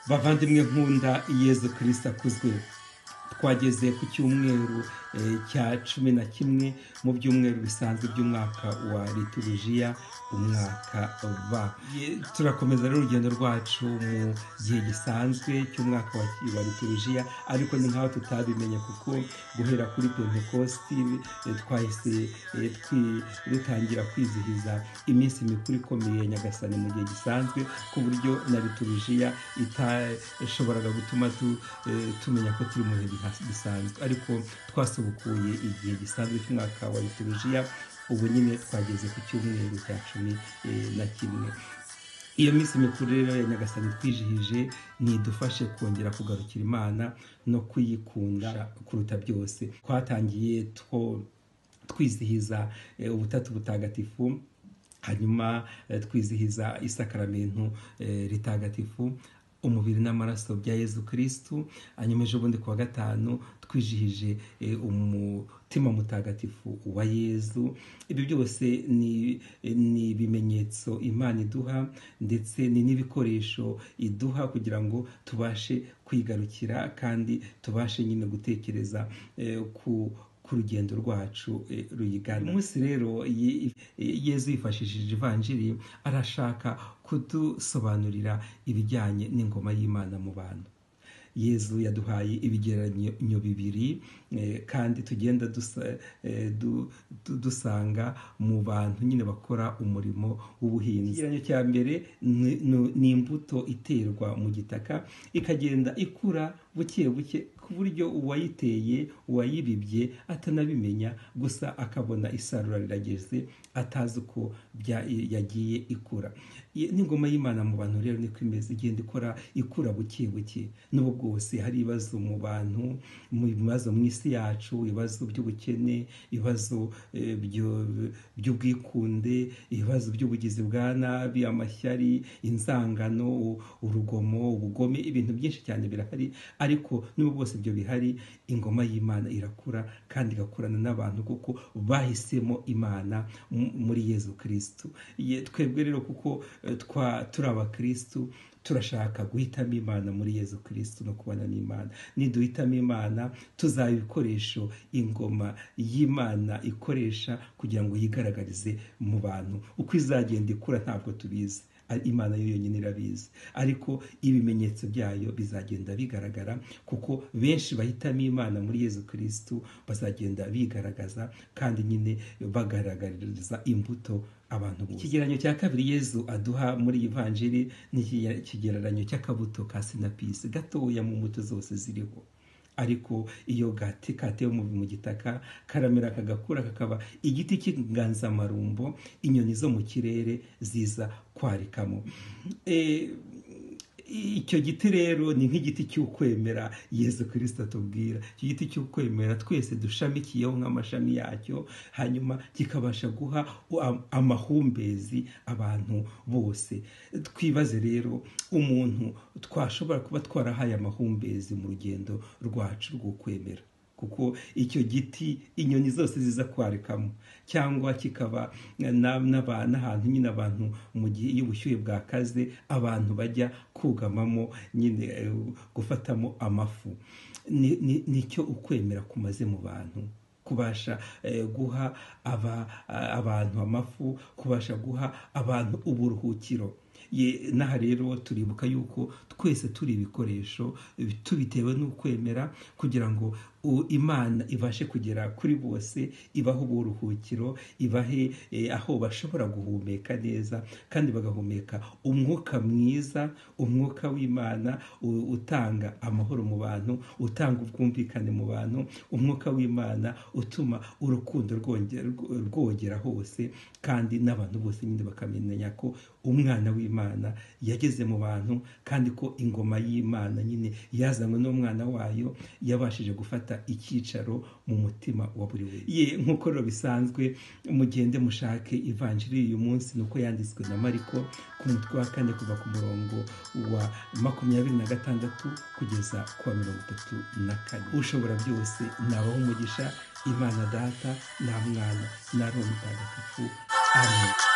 bavandimwe nkunda Yezu Kristo akuzwe. Twageze ku cyumweru cya 11 mu byumweru bisanzwe by'umwaka wa liturujia, umwaka ba. Turakomeza rero urugendo rwacu mu gihe gisanzwe cy'umwaka wa liturujia, ariko ni nkaho tutabimenye kuko guhera kuri Pentekosti twahise dutangira kwizihiza iminsi mikuru ikomeye ya Nyagasani mu gihe gisanzwe, ku buryo na liturujia itashoboraga gutuma tumenya ko turi mu bihe bisanzwe. Ariko twasubukuye igihe gisanzwe cy'umwaka wa liturujia, ubu nyine twageze ku cyumweru cya 11. Iyo minsi mikuru rero ya Nyagasani twijihije nidufashe kongera kugarukira Imana no kuyikunda kuruta byose. Twatangiye twizihiza ubutatu butagatifu, hanyuma twizihiza isakaramentu ritagatifu, umubiri n'amaraso bya Yezu Kristo. Hanyuma ejo bundi kuwa gatanu twijihije umutima mutagatifu wa Yezu. Ibi byose ni ibimenyetso Imana iduha, ndetse ni n'ibikoresho iduha kugira ngo tubashe kwigarukira kandi tubashe nyine gutekereza ku rugendo rwacu ruyigana. Umunsi rero Yezu yifashishije ivanjiri arashaka kudusobanurira ibijyanye n'ingoma y'Imana mu bantu. Yezu yaduhaye ibigereranyo bibiri kandi tugenda dusanga mu bantu nyine bakora umurimo w'ubuhinzi. Ikigereranyo cya mbere ni imbuto iterwa mu gitaka ikagenda ikura buke buke, ku buryo uwayiteye uwayibibye atanabimenya, gusa akabona isarura rirageze atazi uko yagiye ikura. N'ingoma y'Imana mu bantu rero niko imeze, igenda ikura buke buke. N'ubwo bwose hari ibibazo mu bantu, ibibazo mu isi yacu, ibibazo by'ubukene, ibibazo by'ubwikunde, ibibazo by'ubugizi bwa nabi, amashyari, inzangano, urugomo, ubugome, ibintu byinshi cyane birahari. Ariko n'ubwo bwose ibyo bihari, ingoma y'Imana irakura kandi igakurana n'abantu kuko bahisemo Imana muri Yezu Kristo. Twebwe rero kuko turi abakristo, turashaka guhitamo Imana muri Yezu Kristo no kubana n'Imana. Niduhitamo Imana tuzaba ibikoresho ingoma y'Imana ikoresha kugira ngo yigaragarize mu bantu. Uko izagenda ikura ntabwo tubizi, Imana yo yonyine irabizi, ariko ibimenyetso byayo bizagenda bigaragara kuko benshi bahitamo Imana muri Yezu Kristo bazagenda bigaragaza kandi nyine bagaragariza imbuto abantu bose. Ikigereranyo cya kabiri Yezu aduha muri iyi vanjiri ni ikigereranyo cy'akabuto ka sinapisi gatoya mu mbuto zose ziriho. Ariko iyo gati katewe mu gitaka karamera kagakura kakaba igiti cy'inganzamarumbo, inyoni zo mu kirere ziza kwarikamo. Icyo giti rero ni nk'igiti cy'ukwemera Yezu Kristo atubwira. Icyo giti cy'ukwemera twese dushamikiyeho nk'amashami yacyo, hanyuma kikabasha guha amahumbezi abantu bose. Twibaze rero umuntu twashobora kuba twarahaye amahumbezi mu rugendo rwacu rwo kwemera, kuko icyo giti inyoni zose ziza kwarikamo, cyangwa kikaba n'ahantu nyine abantu mu gihe y'ubushyuhe bwakaze abantu bajya kugamamo nyine gufatamo amafu. Nicyo ukwemera kumaze mu bantu, kubasha guha abantu amafu, kubasha guha abantu uburuhukiro. Naha rero turibuka yuko twese turi ibikoresho tubitewe n'ukwemera kugira ngo Imana ibashe kugera kuri bose, ibaho uburuhukiro, ibahe aho bashobora guhumeka neza kandi bagahumeka umwuka mwiza, umwuka w'Imana utanga amahoro mu bantu, utanga ubwumvikane mu bantu, umwuka w'Imana utuma urukundo rwogera hose, kandi n'abantu bose nyine bakamenya ko umwana w'Imana yageze mu bantu, kandi ko ingoma y'Imana nyine yazanywe n'umwana wayo, yabashije gufata icyicaro mu mutima wa buri wese. Nk'uko rero bisanzwe, mugende mushake ivanjiri uyu munsi nuko yanditswe na Mariko ku mutwe wa 4 kuva ku murongo wa 26 kugeza ku wa 34. Ushobora byose nabaho umugisha, Imana Data na Mwana na Roho Mutagatifu. Amen.